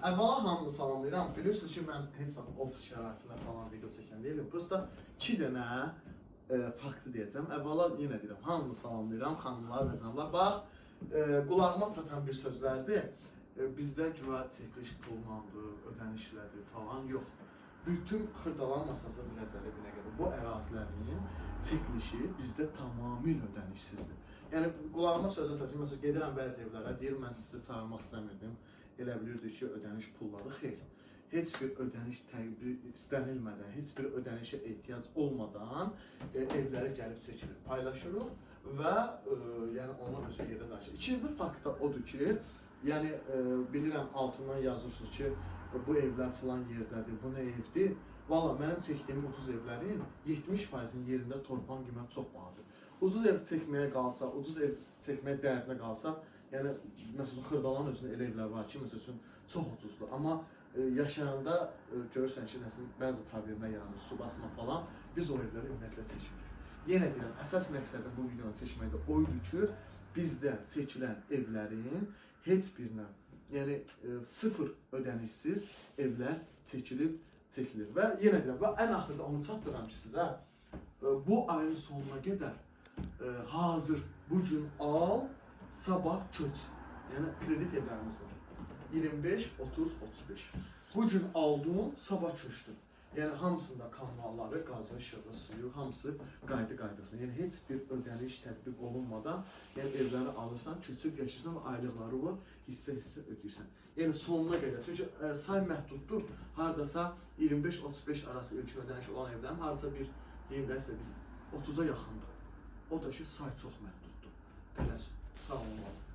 Əvvəla hamını salamlayıram. Bilirsiniz ki, mən heç vaxt ofis şəraitində falan video çəkən deyiləm. Prosta 2 dənə faktı deyəcəm. Əvvəla yenə deyirəm, hamını salamlayıram, xanımlar və canlar. Bax, qulağıma çatan bir sözlərdir. Bizdə güya çəkiliş pullandır, ödənişlədir falan, yox. Bütün xırdalanmasasa biləcəli binə qədər bu ərazilərin çəkilişi bizdə tamamilə ödənişsizdir. Yəni, qulağıma sözə səsim, məsələn, gedirəm bəzi evlərə, deyir, mən sizi çağırmaq istəmirdim. Elə bilirdik ki, ödəniş pulları xeyr. Heç bir ödəniş təqbir istənilmədən, heç bir ödənişə ehtiyac olmadan evləri gəlib çəkilir, paylaşırıq və yəni onu özü yerdə danışır. İkinci fakt da odur ki, yəni bilirəm altından yazırsınız ki, bu evlər filan yerdədir, bu nə evdir? Valla mənim çəkdiyim ucuz evlərin 70%-nin yerində torpaq qiyməti çox bahadır. Ucuz ev çəkməyə qalsa, ucuz ev çəkməyə dərdinə qalsa, yəni məsələn Xırdalanın özündə elə evlər var ki, məsələn çox ucuzdur. Amma yaşayanda görürsən ki, bəzi problemlər yaranır, su basma falan, biz o evləri ümumiyyətlə çəkmirik. Yenə deyirəm, əsas məqsədim bu videonu çəkməkdə oydur ki, bizdə çəkilən evlərin heç birinə, yəni sıfır ödənişsiz evlər çəkilir. Və yenə deyirəm, və ən axırda onu çatdıram ki, sizə bu ayın sonuna qədər hazır bu gün al, sabah köç. Yəni kredit evlərimiz var. 25, 30, 35. Bu gün aldın, sabah köçdün. Yəni hamısında kanalları, qazı, işığı, suyu, hamısı qayda-qaydasında. Yəni heç bir ödəniş tətbiq olunmadan, yəni evləri alırsan, köçüb yaşırsan və aylıqları var, hissə-hissə ödəyirsən. Yəni sonuna qədər. Çünki say məhduddur. Hardasa 25-35 arası ilkin ödəniş olan evlərin hardasa bir, deyim də sizə bir 30-a yaxındır. O da ki, say çox məhduddur. Tələs, sağ olun.